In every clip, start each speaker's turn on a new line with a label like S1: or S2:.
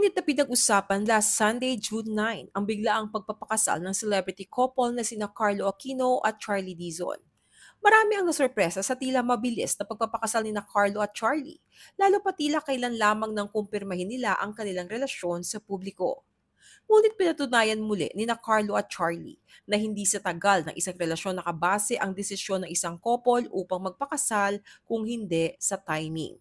S1: Mainit na pinag-usapan last Sunday, June 9, ang biglaang pagpapakasal ng celebrity couple na sina Carlo Aquino at Charlie Dizon. Marami ang nasorpresa sa tila mabilis na pagpapakasal ni na Carlo at Charlie, lalo pa tila kailan lamang nang kumpirmahin nila ang kanilang relasyon sa publiko. Ngunit pinatunayan muli ni na Carlo at Charlie na hindi sa tagal ng isang relasyon nakabase ang desisyon ng isang couple upang magpakasal kung hindi sa timing.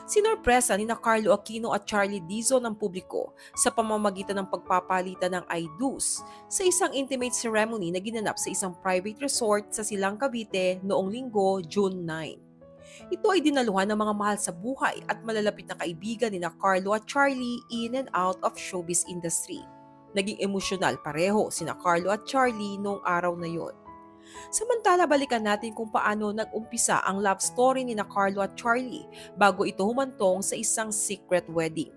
S1: Sinorpresa ni na Carlo Aquino at Charlie Dizon ng publiko sa pamamagitan ng pagpapalitan ng I do's sa isang intimate ceremony na ginanap sa isang private resort sa Silang Cavite noong Linggo, June 9. Ito ay dinaluhan ng mga mahal sa buhay at malalapit na kaibigan ni na Carlo at Charlie in and out of showbiz industry. Naging emosyonal pareho sina Carlo at Charlie noong araw na yon. Samantala, balikan natin kung paano nag-umpisa ang love story ni na Carlo at Charlie bago ito humantong sa isang secret wedding.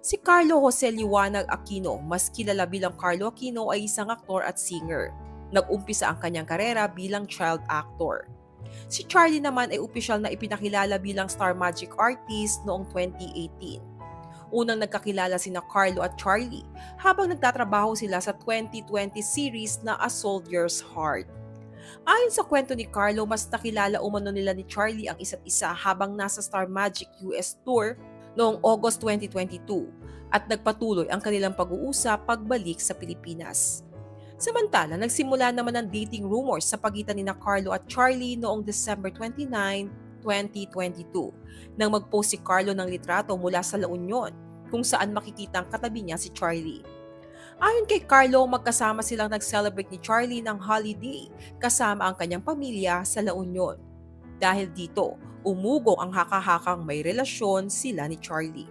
S1: Si Carlo Jose Liwanag Aquino, mas kilala bilang Carlo Aquino, ay isang aktor at singer. Nag-umpisa ang kanyang karera bilang child actor. Si Charlie naman ay opisyal na ipinakilala bilang Star Magic artist noong 2018. Unang nagkakilala sina Carlo at Charlie habang nagtatrabaho sila sa 2020 series na A Soldier's Heart. Ayon sa kwento ni Carlo, mas nakilala umano nila ni Charlie ang isa't isa habang nasa Star Magic US Tour noong August 2022 at nagpatuloy ang kanilang pag-uusap pagbalik sa Pilipinas. Samantala, nagsimula naman ang dating rumors sa pagitan ni na Carlo at Charlie noong December 29, 2022 nang mag-post si Carlo ng litrato mula sa La Union kung saan makikita ang katabi niya si Charlie. Ayon kay Carlo, magkasama silang nag-celebrate ni Charlie ng holiday kasama ang kanyang pamilya sa La Union. Dahil dito, umugong ang haka-hakang may relasyon sila ni Charlie.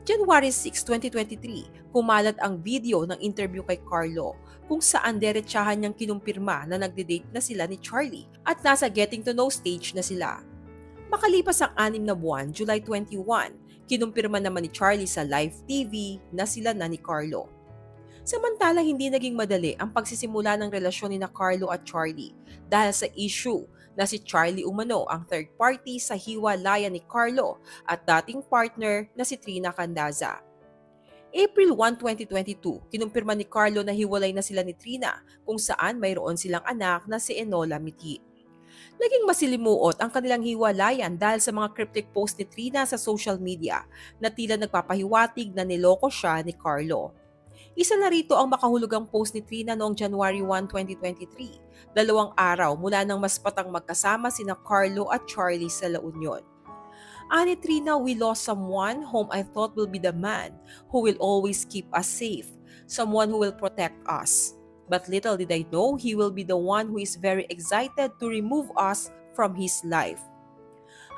S1: January 6, 2023, kumalat ang video ng interview kay Carlo kung saan diretsahan niyang kinumpirma na nagde-date na sila ni Charlie at nasa getting to know stage na sila. Makalipas ang 6 na buwan, July 21, kinumpirma naman ni Charlie sa live TV na sila na ni Carlo. Samantala, hindi naging madali ang pagsisimula ng relasyon ni na Carlo at Charlie dahil sa issue na si Charlie umano ang third party sa hiwalayan ni Carlo at dating partner na si Trina Candaza. April 1, 2022, kinumpirma ni Carlo na hiwalay na sila ni Trina kung saan mayroon silang anak na si Enola Miti. Naging masilimuot ang kanilang hiwalayan dahil sa mga cryptic post ni Trina sa social media na tila nagpapahiwatig na niloko siya ni Carlo. Isa na rito ang makahulugang post ni Trina noong January 1, 2023, 2 araw mula nang mas patang magkasama sina Carlo at Charlie sa La Union. Ani Trina, "We lost someone whom I thought will be the man who will always keep us safe, someone who will protect us. But little did I know he will be the one who is very excited to remove us from his life."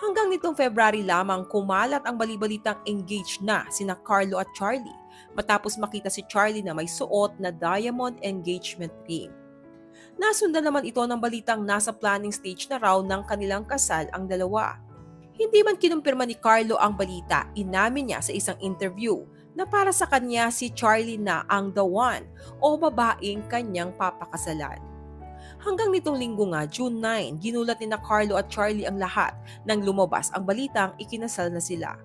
S1: Hanggang nitong February lamang kumalat ang balibalitang engaged na sina Carlo at Charlie matapos makita si Charlie na may suot na diamond engagement ring. Nasundan naman ito ng balitang nasa planning stage na raw ng kanilang kasal ang dalawa. Hindi man kinumpirma ni Carlo ang balita, inamin niya sa isang interview na para sa kanya si Charlie na ang the one o babaeng kanyang papakasalan. Hanggang nitong linggo nga, June 9, ginulat ni na Carlo at Charlie ang lahat nang lumabas ang balitang ikinasal na sila.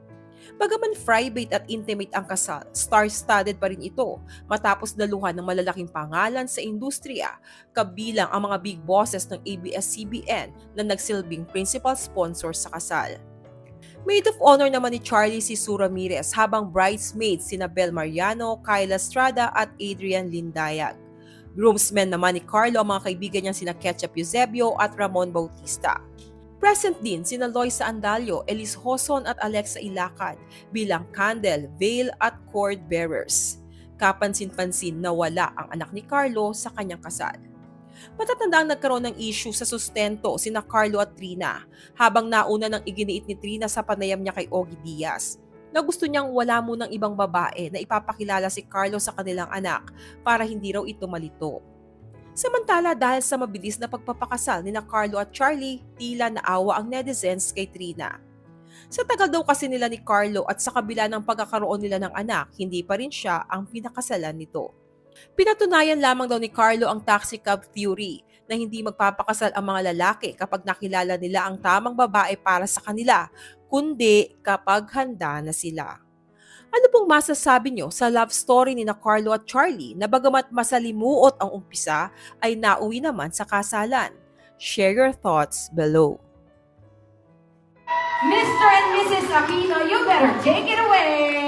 S1: Bagaman private at intimate ang kasal, star-studded pa rin ito matapos daluhan ng malalaking pangalan sa industriya, kabilang ang mga big bosses ng ABS-CBN na nagsilbing principal sponsor sa kasal. Maid of honor naman ni Charlie si Sue Ramirez habang bridesmaids sina Bel Mariano, Kyla Estrada at Adrian Lindayag. Groomsmen naman ni Carlo ang mga kaibigan niyang sina Ketchup Eusebio at Ramon Bautista. Present din sina Loisa Andalio, Elise Hoson at Alexa Ilacad bilang candle, veil at cord bearers. Kapansin-pansin na wala ang anak ni Carlo sa kanyang kasal. Matatandang nagkaroon ng issue sa sustento sina Carlo at Trina habang nauna nang iginiit ni Trina sa panayam niya kay Ogie Diaz na gusto niyang wala munang ibang babae na ipapakilala si Carlo sa kanilang anak para hindi raw ito malito. Samantala, dahil sa mabilis na pagpapakasal ni na Carlo at Charlie, tila naawa ang netizens kay Trina. Sa tagal daw kasi nila ni Carlo at sa kabila ng pagkakaroon nila ng anak, hindi pa rin siya ang pinakasalan nito. Pinatunayan lamang daw ni Carlo ang taxi cab theory na hindi magpapakasal ang mga lalaki kapag nakilala nila ang tamang babae para sa kanila, kundi kapag handa na sila. Ano pong masasabi nyo sa love story ni na Carlo at Charlie na bagamat masalimuot ang umpisa ay nauwi naman sa kasalan? Share your thoughts below.
S2: Mr. and Mrs. Aquino, you better take it away!